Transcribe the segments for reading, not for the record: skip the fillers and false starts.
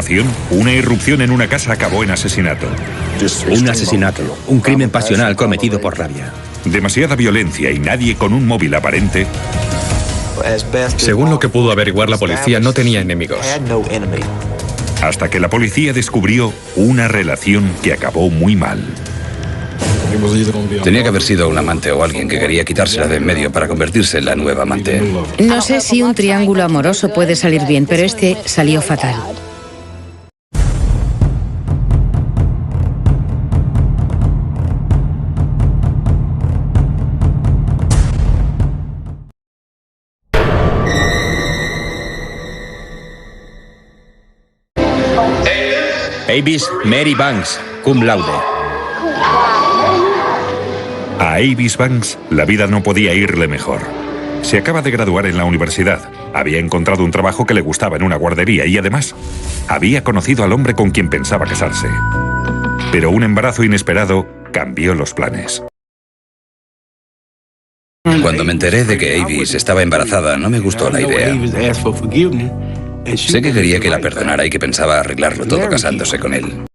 continuación, una irrupción en una casa acabó en asesinato. Un asesinato, un crimen pasional cometido por rabia. Demasiada violencia y nadie con un móvil aparente. Según lo que pudo averiguar la policía, no tenía enemigos. Hasta que la policía descubrió una relación que acabó muy mal. Tenía que haber sido un amante o alguien que quería quitársela de en medio para convertirse en la nueva amante. No sé si un triángulo amoroso puede salir bien, pero este salió fatal. Avis Mary Banks, cum laude. A Avis Banks la vida no podía irle mejor. Se acaba de graduar en la universidad, había encontrado un trabajo que le gustaba en una guardería y además había conocido al hombre con quien pensaba casarse. Pero un embarazo inesperado cambió los planes. Cuando me enteré de que Avis estaba embarazada, no me gustó la idea. Sé que quería que la perdonara y que pensaba arreglarlo todo casándose con él.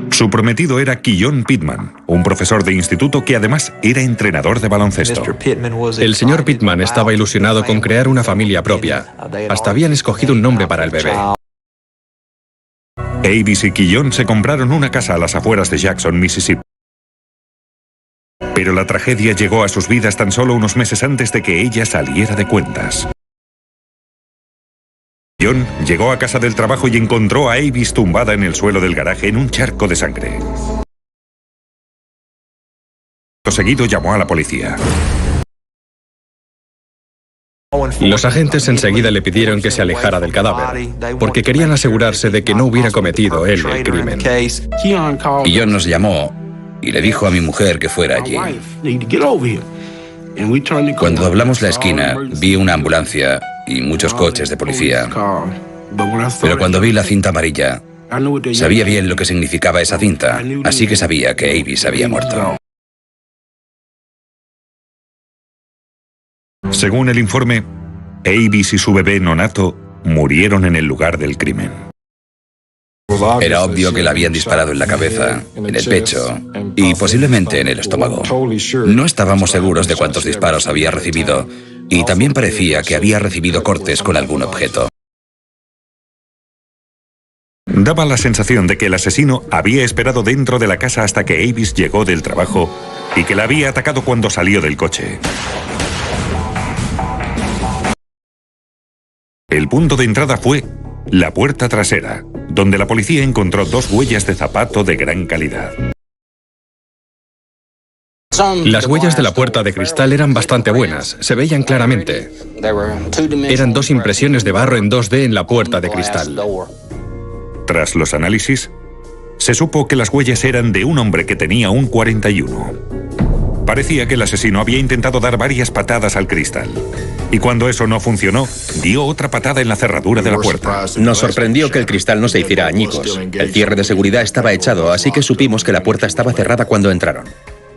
Su prometido era Keyon Pittman, un profesor de instituto que además era entrenador de baloncesto. El señor Pittman estaba ilusionado con crear una familia propia. Hasta habían escogido un nombre para el bebé. Avis y Keyon se compraron una casa a las afueras de Jackson, Mississippi. Pero la tragedia llegó a sus vidas tan solo unos meses antes de que ella saliera de cuentas. Keyon llegó a casa del trabajo y encontró a Avis tumbada en el suelo del garaje en un charco de sangre. Seguido llamó a la policía. Los agentes enseguida le pidieron que se alejara del cadáver, porque querían asegurarse de que no hubiera cometido él el crimen. Keyon nos llamó y le dijo a mi mujer que fuera allí. Cuando doblamos la esquina, vi una ambulancia y muchos coches de policía. Pero cuando vi la cinta amarilla, sabía bien lo que significaba esa cinta, así que sabía que Avis había muerto. Según el informe, Avis y su bebé nonato murieron en el lugar del crimen. Era obvio que la habían disparado en la cabeza, en el pecho y posiblemente en el estómago. No estábamos seguros de cuántos disparos había recibido y también parecía que había recibido cortes con algún objeto. Daba la sensación de que el asesino había esperado dentro de la casa hasta que Avis llegó del trabajo y que la había atacado cuando salió del coche. El punto de entrada fue la puerta trasera, donde la policía encontró dos huellas de zapato de gran calidad. Las huellas de la puerta de cristal eran bastante buenas, se veían claramente. Eran dos impresiones de barro en 2D en la puerta de cristal. Tras los análisis, se supo que las huellas eran de un hombre que tenía un 41. Parecía que el asesino había intentado dar varias patadas al cristal. Y cuando eso no funcionó, dio otra patada en la cerradura de la puerta. Nos sorprendió que el cristal no se hiciera añicos. El cierre de seguridad estaba echado, así que supimos que la puerta estaba cerrada cuando entraron.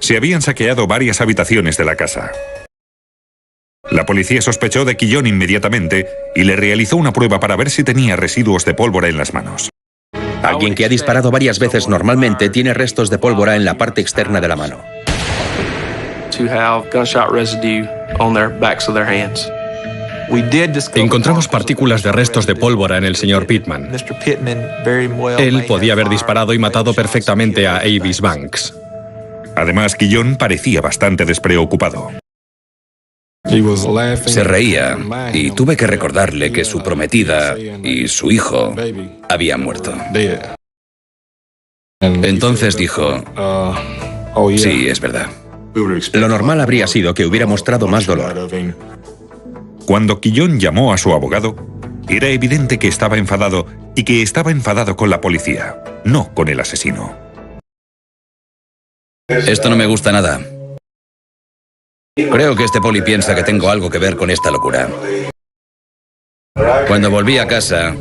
Se habían saqueado varias habitaciones de la casa. La policía sospechó de Keyon inmediatamente y le realizó una prueba para ver si tenía residuos de pólvora en las manos. Alguien que ha disparado varias veces normalmente tiene restos de pólvora en la parte externa de la mano. Encontramos partículas de restos de pólvora en el señor Pittman. Él podía haber disparado y matado perfectamente a Avis Banks. Además, Keyon parecía bastante despreocupado. Se reía y tuve que recordarle que su prometida y su hijo habían muerto. Entonces dijo, sí, es verdad. Lo normal habría sido que hubiera mostrado más dolor. Cuando Keyon llamó a su abogado, era evidente que estaba enfadado y que estaba enfadado con la policía, no con el asesino. Esto no me gusta nada. Creo que este poli piensa que tengo algo que ver con esta locura. Cuando volví a casa,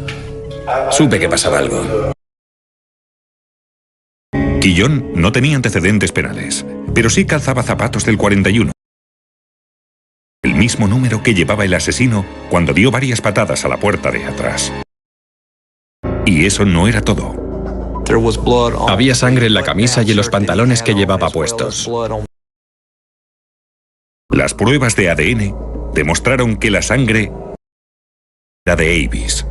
supe que pasaba algo. Keyon no tenía antecedentes penales, pero sí calzaba zapatos del 41. El mismo número que llevaba el asesino cuando dio varias patadas a la puerta de atrás. Y eso no era todo. Había sangre en la camisa y en los pantalones que llevaba puestos. Las pruebas de ADN demostraron que la sangre era de Avis.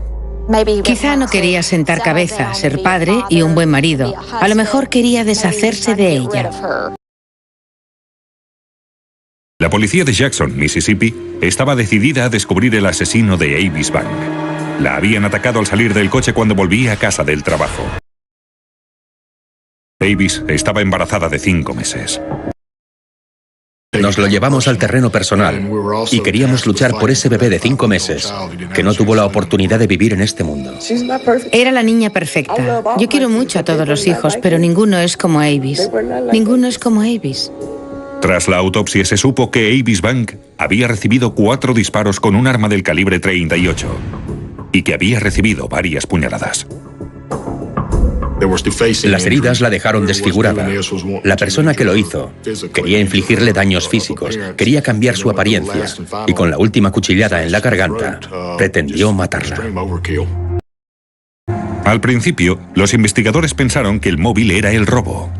Quizá no quería sentar cabeza, ser padre y un buen marido. A lo mejor quería deshacerse de ella. La policía de Jackson, Mississippi, estaba decidida a descubrir el asesino de Avis Bank. La habían atacado al salir del coche cuando volvía a casa del trabajo. Avis estaba embarazada de 5 meses. Nos lo llevamos al terreno personal y queríamos luchar por ese bebé de 5 meses que no tuvo la oportunidad de vivir en este mundo. Era la niña perfecta. Yo quiero mucho a todos los hijos, pero ninguno es como Avis. Ninguno es como Avis. Tras la autopsia se supo que Avis Bank había recibido 4 disparos con un arma del calibre 38 y que había recibido varias puñaladas. Las heridas la dejaron desfigurada. La persona que lo hizo quería infligirle daños físicos, quería cambiar su apariencia y con la última cuchillada en la garganta pretendió matarla. Al principio, los investigadores pensaron que el móvil era el robo.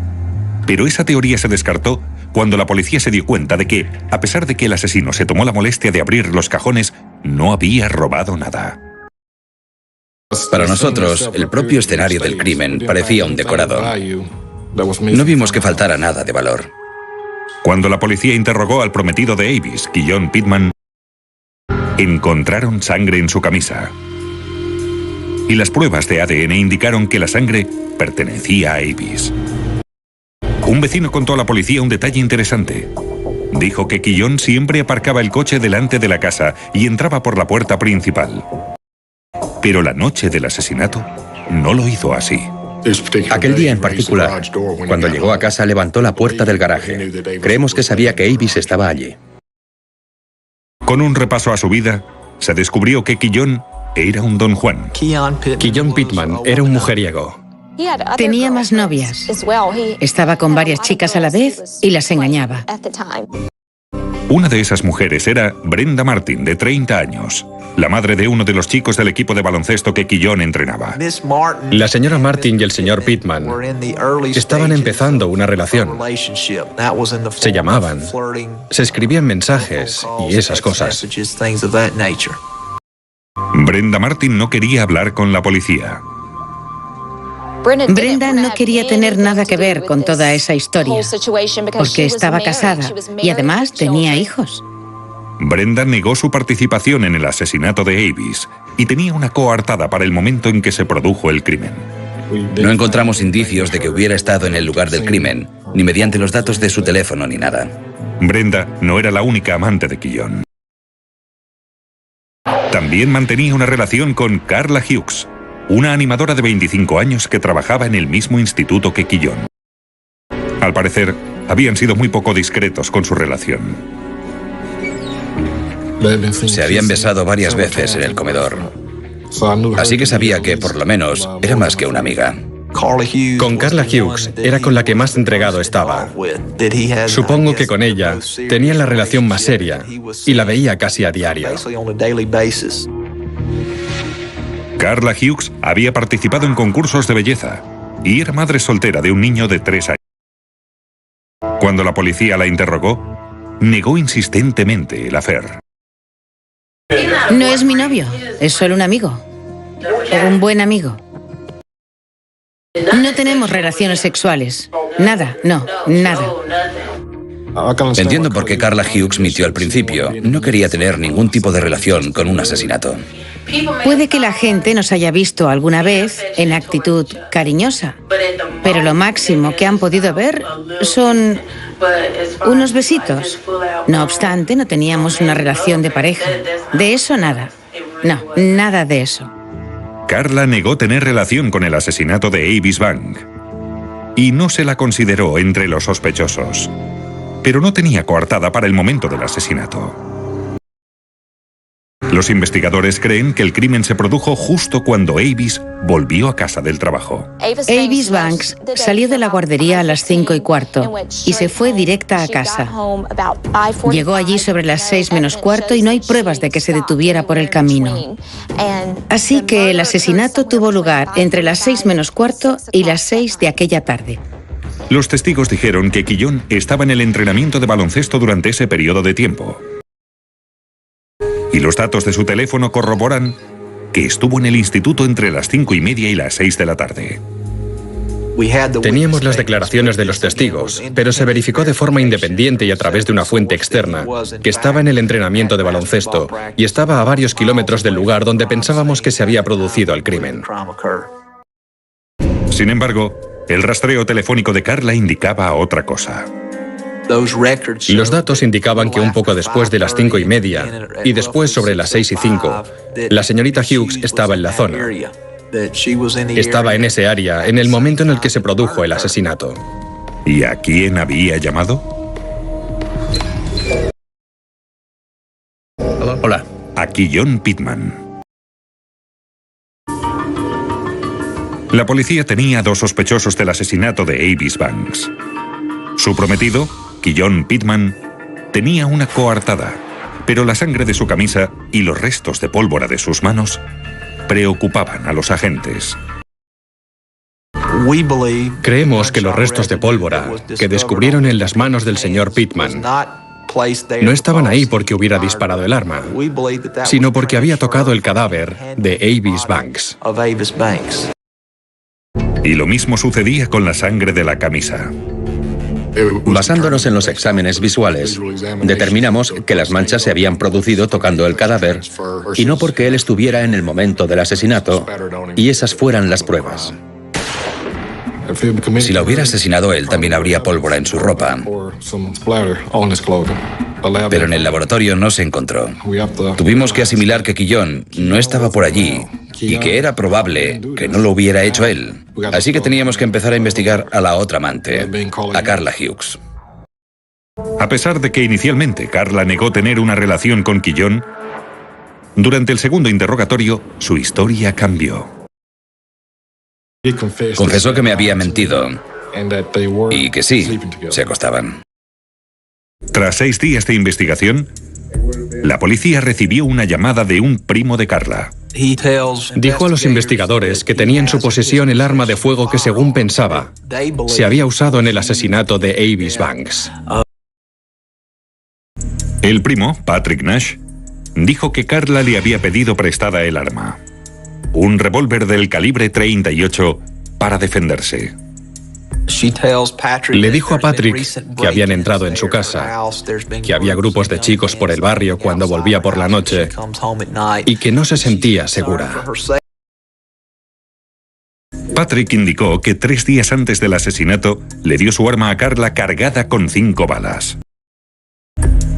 Pero esa teoría se descartó cuando la policía se dio cuenta de que, a pesar de que el asesino se tomó la molestia de abrir los cajones, no había robado nada. Para nosotros, el propio escenario del crimen parecía un decorado. No vimos que faltara nada de valor. Cuando la policía interrogó al prometido de Avis, Quillon Pittman, encontraron sangre en su camisa. Y las pruebas de ADN indicaron que la sangre pertenecía a Avis. Un vecino contó a la policía un detalle interesante. Dijo que Quillon siempre aparcaba el coche delante de la casa y entraba por la puerta principal. Pero la noche del asesinato no lo hizo así. Aquel día en particular, cuando llegó a casa, levantó la puerta del garaje. Creemos que sabía que Avis estaba allí. Con un repaso a su vida, se descubrió que Quillon era un don Juan. Quillon Pittman era un mujeriego. Tenía más novias. Estaba con varias chicas a la vez y las engañaba. Una de esas mujeres era Brenda Martin, de 30 años, la madre de uno de los chicos del equipo de baloncesto que Quillon entrenaba. La señora Martin y el señor Pittman estaban empezando una relación. Se llamaban, se escribían mensajes y esas cosas. Brenda Martin no quería hablar con la policía. Brenda no quería tener nada que ver con toda esa historia, porque estaba casada y además tenía hijos. Brenda negó su participación en el asesinato de Avis y tenía una coartada para el momento en que se produjo el crimen. No encontramos indicios de que hubiera estado en el lugar del crimen, ni mediante los datos de su teléfono ni nada. Brenda no era la única amante de Quillon. También mantenía una relación con Carla Hughes, una animadora de 25 años que trabajaba en el mismo instituto que Quillon. Al parecer, habían sido muy poco discretos con su relación. Se habían besado varias veces en el comedor. Así que sabía que, por lo menos, era más que una amiga. Con Carla Hughes era con la que más entregado estaba. Supongo que con ella tenía la relación más seria y la veía casi a diario. Carla Hughes había participado en concursos de belleza y era madre soltera de un niño de 3 años. Cuando la policía la interrogó, negó insistentemente el affair. No es mi novio, es solo un amigo. Un buen amigo. No tenemos relaciones sexuales. Nada, no, nada. Entiendo por qué Carla Hughes mintió al principio. No quería tener ningún tipo de relación con un asesinato. Puede que la gente nos haya visto alguna vez en actitud cariñosa, pero lo máximo que han podido ver son unos besitos. No obstante, no teníamos una relación de pareja. De eso nada. No, nada de eso. Carla negó tener relación con el asesinato de Avis Bank y no se la consideró entre los sospechosos. Pero no tenía coartada para el momento del asesinato. Los investigadores creen que el crimen se produjo justo cuando Avis volvió a casa del trabajo. Avis Banks salió de la guardería a las 5:15 y se fue directa a casa. Llegó allí sobre las 6 menos cuarto y no hay pruebas de que se detuviera por el camino. Así que el asesinato tuvo lugar entre las 6 menos cuarto y las 6 de aquella tarde. Los testigos dijeron que Quillón estaba en el entrenamiento de baloncesto durante ese periodo de tiempo. Y los datos de su teléfono corroboran que estuvo en el instituto entre las 5:30 y las 6 de la tarde. Teníamos las declaraciones de los testigos, pero se verificó de forma independiente y a través de una fuente externa que estaba en el entrenamiento de baloncesto y estaba a varios kilómetros del lugar donde pensábamos que se había producido el crimen. Sin embargo, el rastreo telefónico de Carla indicaba otra cosa. Los datos indicaban que un poco después de las 5:30 y después sobre las 6:05, la señorita Hughes estaba en la zona. Estaba en ese área en el momento en el que se produjo el asesinato. ¿Y a quién había llamado? Hola. A Quillón Pittman. La policía tenía 2 sospechosos del asesinato de Avis Banks. Su prometido, Quillón Pittman, tenía una coartada, pero la sangre de su camisa y los restos de pólvora de sus manos preocupaban a los agentes. Creemos que los restos de pólvora que descubrieron en las manos del señor Pittman no estaban ahí porque hubiera disparado el arma, sino porque había tocado el cadáver de Avis Banks. Y lo mismo sucedía con la sangre de la camisa. Basándonos en los exámenes visuales, determinamos que las manchas se habían producido tocando el cadáver y no porque él estuviera en el momento del asesinato, y esas fueran las pruebas. Si la hubiera asesinado él, también habría pólvora en su ropa. Pero en el laboratorio no se encontró. Tuvimos que asimilar que Quillón no estaba por allí y que era probable que no lo hubiera hecho él. Así que teníamos que empezar a investigar a la otra amante, a Carla Hughes. A pesar de que inicialmente Carla negó tener una relación con Quillón, durante el segundo interrogatorio su historia cambió. Confesó que me había mentido y que sí, se acostaban. Tras 6 días de investigación, la policía recibió una llamada de un primo de Carla. Dijo a los investigadores que tenía en su posesión el arma de fuego que, según pensaba, se había usado en el asesinato de Avis Banks. El primo, Patrick Nash, dijo que Carla le había pedido prestada el arma, un revólver del calibre .38 para defenderse. Le dijo a Patrick que habían entrado en su casa, que había grupos de chicos por el barrio cuando volvía por la noche y que no se sentía segura. Patrick indicó que 3 días antes del asesinato le dio su arma a Carla cargada con 5 balas.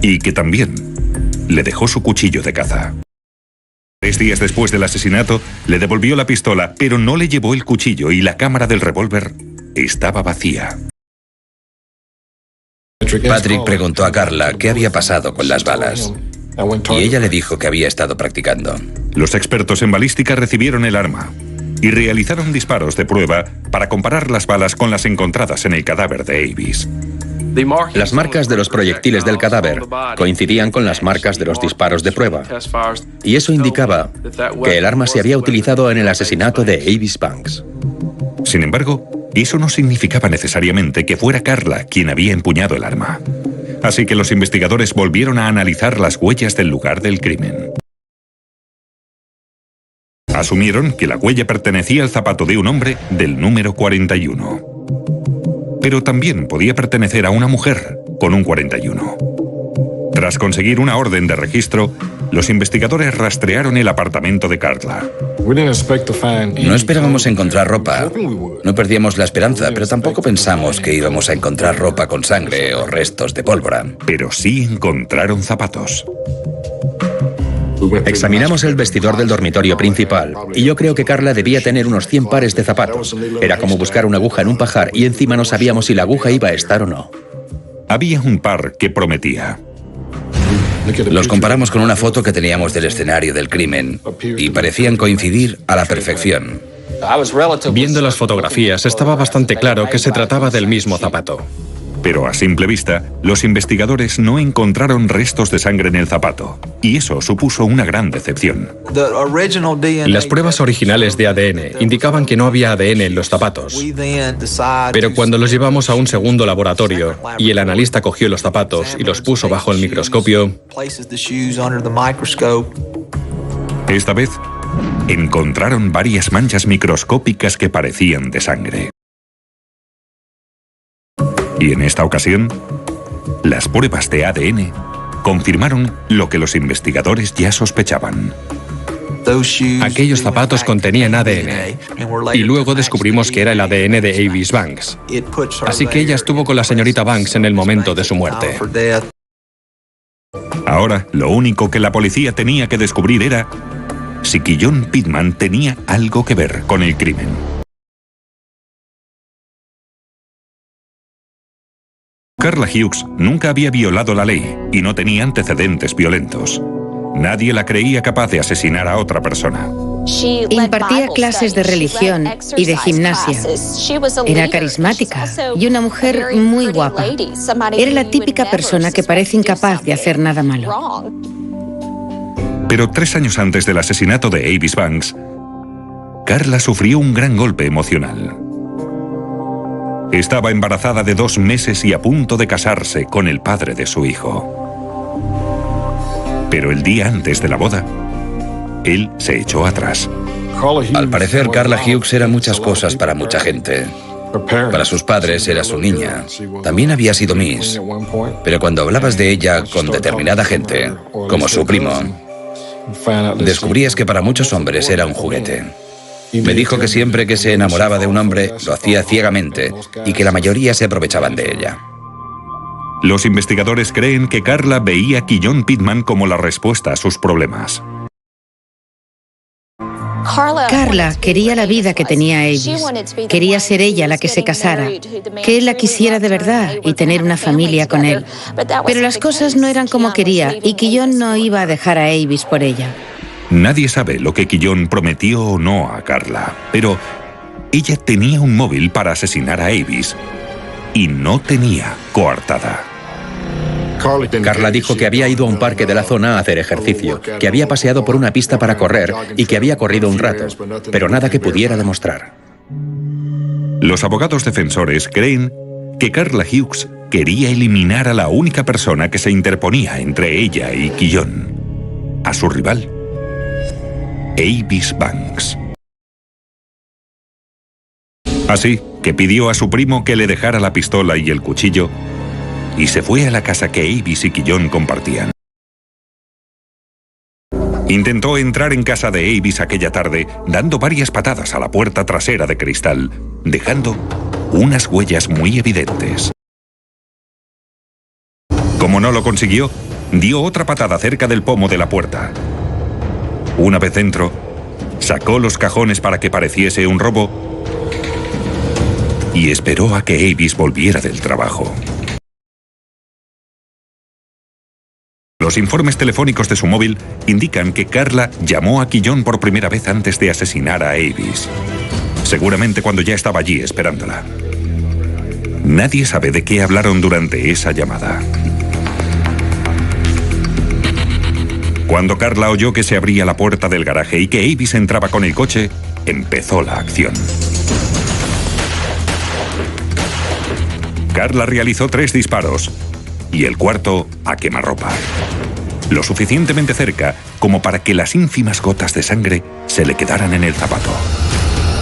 Y que también le dejó su cuchillo de caza. 3 días después del asesinato, le devolvió la pistola, pero no le llevó el cuchillo y la cámara del revólver estaba vacía. Patrick preguntó a Carla qué había pasado con las balas y ella le dijo que había estado practicando. Los expertos en balística recibieron el arma y realizaron disparos de prueba para comparar las balas con las encontradas en el cadáver de Avis. Las marcas de los proyectiles del cadáver coincidían con las marcas de los disparos de prueba, y eso indicaba que el arma se había utilizado en el asesinato de Avis Banks. Sin embargo, eso no significaba necesariamente que fuera Carla quien había empuñado el arma. Así que los investigadores volvieron a analizar las huellas del lugar del crimen. Asumieron que la huella pertenecía al zapato de un hombre del número 41. Pero también podía pertenecer a una mujer con un 41. Tras conseguir una orden de registro, los investigadores rastrearon el apartamento de Carla. No esperábamos encontrar ropa. No perdíamos la esperanza, pero tampoco pensamos que íbamos a encontrar ropa con sangre o restos de pólvora. Pero sí encontraron zapatos. Examinamos el vestidor del dormitorio principal y yo creo que Carla debía tener unos 100 pares de zapatos. Era como buscar una aguja en un pajar y encima no sabíamos si la aguja iba a estar o no. Había un par que prometía. Los comparamos con una foto que teníamos del escenario del crimen y parecían coincidir a la perfección. Viendo las fotografías, estaba bastante claro que se trataba del mismo zapato. Pero a simple vista, los investigadores no encontraron restos de sangre en el zapato, y eso supuso una gran decepción. Las pruebas originales de ADN indicaban que no había ADN en los zapatos. Pero cuando los llevamos a un segundo laboratorio y el analista cogió los zapatos y los puso bajo el microscopio, Esta vez, encontraron varias manchas microscópicas que parecían de sangre. Y en esta ocasión, las pruebas de ADN confirmaron lo que los investigadores ya sospechaban. aquellos zapatos contenían ADN. Y luego descubrimos que era el ADN de Avis Banks. Así que ella estuvo con la señorita Banks en el momento de su muerte. Ahora, lo único que la policía tenía que descubrir era si Quillón Pittman tenía algo que ver con el crimen. Carla Hughes nunca había violado la ley y no tenía antecedentes violentos. Nadie la creía capaz de asesinar a otra persona. Impartía clases de religión y de gimnasia. Era carismática y una mujer muy guapa. Era la típica persona que parece incapaz de hacer nada malo. Pero 3 años antes del asesinato de Avis Banks, Carla sufrió un gran golpe emocional. Estaba embarazada de 2 meses y a punto de casarse con el padre de su hijo. Pero el día antes de la boda, él se echó atrás. Al parecer, Carla Hughes era muchas cosas para mucha gente. Para sus padres era su niña. También había sido Miss. Pero cuando hablabas de ella con determinada gente, como su primo, descubrías que para muchos hombres era un juguete. Me dijo que siempre que se enamoraba de un hombre, lo hacía ciegamente y que la mayoría se aprovechaban de ella. Los investigadores creen que Carla veía a Quillón Pittman como la respuesta a sus problemas. Carla quería la vida que tenía Avis. Quería ser ella la que se casara, que él la quisiera de verdad y tener una familia con él. Pero las cosas no eran como quería y Quillón no iba a dejar a Avis por ella. Nadie sabe lo que Quillón prometió o no a Carla, pero ella tenía un móvil para asesinar a Avis y no tenía coartada. Carla dijo que había ido a un parque de la zona a hacer ejercicio, que había paseado por una pista para correr y que había corrido un rato, pero nada que pudiera demostrar. Los abogados defensores creen que Carla Hughes quería eliminar a la única persona que se interponía entre ella y Quillón, a su rival, Avis Banks. Así que pidió a su primo que le dejara la pistola y el cuchillo y se fue a la casa que Avis y Quillón compartían. Intentó entrar en casa de Avis aquella tarde, dando varias patadas a la puerta trasera de cristal, dejando unas huellas muy evidentes. Como no lo consiguió, dio otra patada cerca del pomo de la puerta. Una vez dentro, sacó los cajones para que pareciese un robo y esperó a que Avis volviera del trabajo. Los informes telefónicos de su móvil indican que Carla llamó a Quillón por primera vez antes de asesinar a Avis. Seguramente cuando ya estaba allí esperándola. Nadie sabe de qué hablaron durante esa llamada. Cuando Carla oyó que se abría la puerta del garaje y que Avis entraba con el coche, empezó la acción. Carla realizó 3 disparos y el cuarto a quemarropa. Lo suficientemente cerca como para que las ínfimas gotas de sangre se le quedaran en el zapato.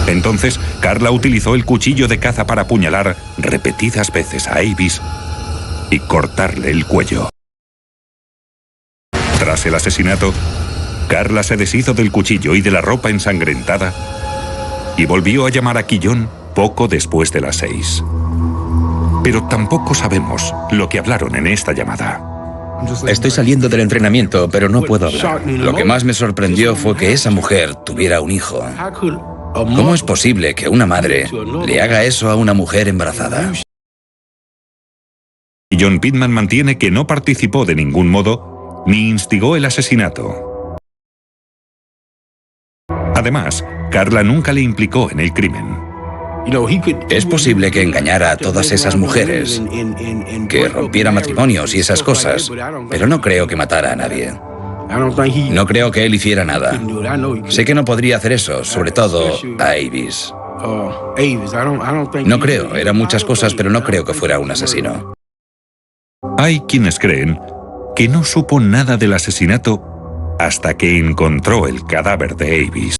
Entonces, Carla utilizó el cuchillo de caza para apuñalar repetidas veces a Avis y cortarle el cuello. Tras el asesinato, Carla se deshizo del cuchillo y de la ropa ensangrentada y volvió a llamar a Quillón poco después de las 6. Pero tampoco sabemos lo que hablaron en esta llamada. Estoy saliendo del entrenamiento, pero no puedo hablar. Lo que más me sorprendió fue que esa mujer tuviera un hijo. ¿Cómo es posible que una madre le haga eso a una mujer embarazada? Quillón Pittman mantiene que no participó de ningún modo ni instigó el asesinato. Además, Carla nunca le implicó en el crimen. Es posible que engañara a todas esas mujeres, que rompiera matrimonios y esas cosas, pero no creo que matara a nadie. No creo que él hiciera nada. Sé que no podría hacer eso, sobre todo a Avis. No creo, eran muchas cosas, pero no creo que fuera un asesino. Hay quienes creen que no supo nada del asesinato hasta que encontró el cadáver de Avis.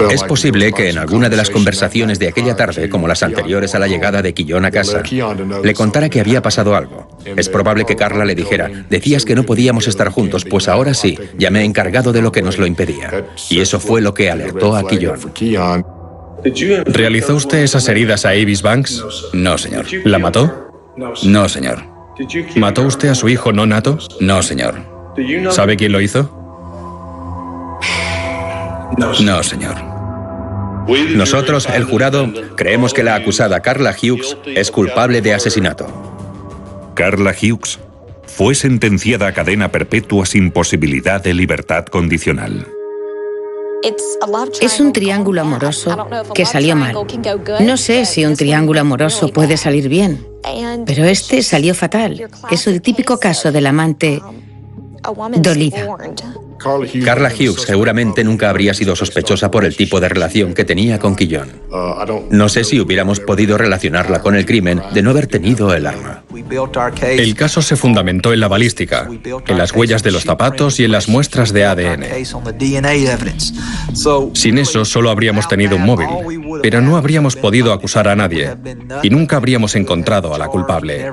Es posible que en alguna de las conversaciones de aquella tarde, como las anteriores a la llegada de Quillon a casa, le contara que había pasado algo. Es probable que Carla le dijera: decías que no podíamos estar juntos, pues ahora sí, ya me he encargado de lo que nos lo impedía. Y eso fue lo que alertó a Quillon. ¿Realizó usted esas heridas a Avis Banks? No, señor. ¿La mató? No, señor. ¿Mató usted a su hijo no nato? No, señor. ¿Sabe quién lo hizo? No, señor. Nosotros, el jurado, creemos que la acusada Carla Hughes es culpable de asesinato. Carla Hughes fue sentenciada a cadena perpetua sin posibilidad de libertad condicional. Es un triángulo amoroso que salió mal. No sé si un triángulo amoroso puede salir bien, pero este salió fatal. Es el típico caso del amante dolida. Carla Hughes seguramente nunca habría sido sospechosa por el tipo de relación que tenía con Quillon. No sé si hubiéramos podido relacionarla con el crimen de no haber tenido el arma. El caso se fundamentó en la balística, en las huellas de los zapatos y en las muestras de ADN. Sin eso solo habríamos tenido un móvil, pero no habríamos podido acusar a nadie y nunca habríamos encontrado a la culpable.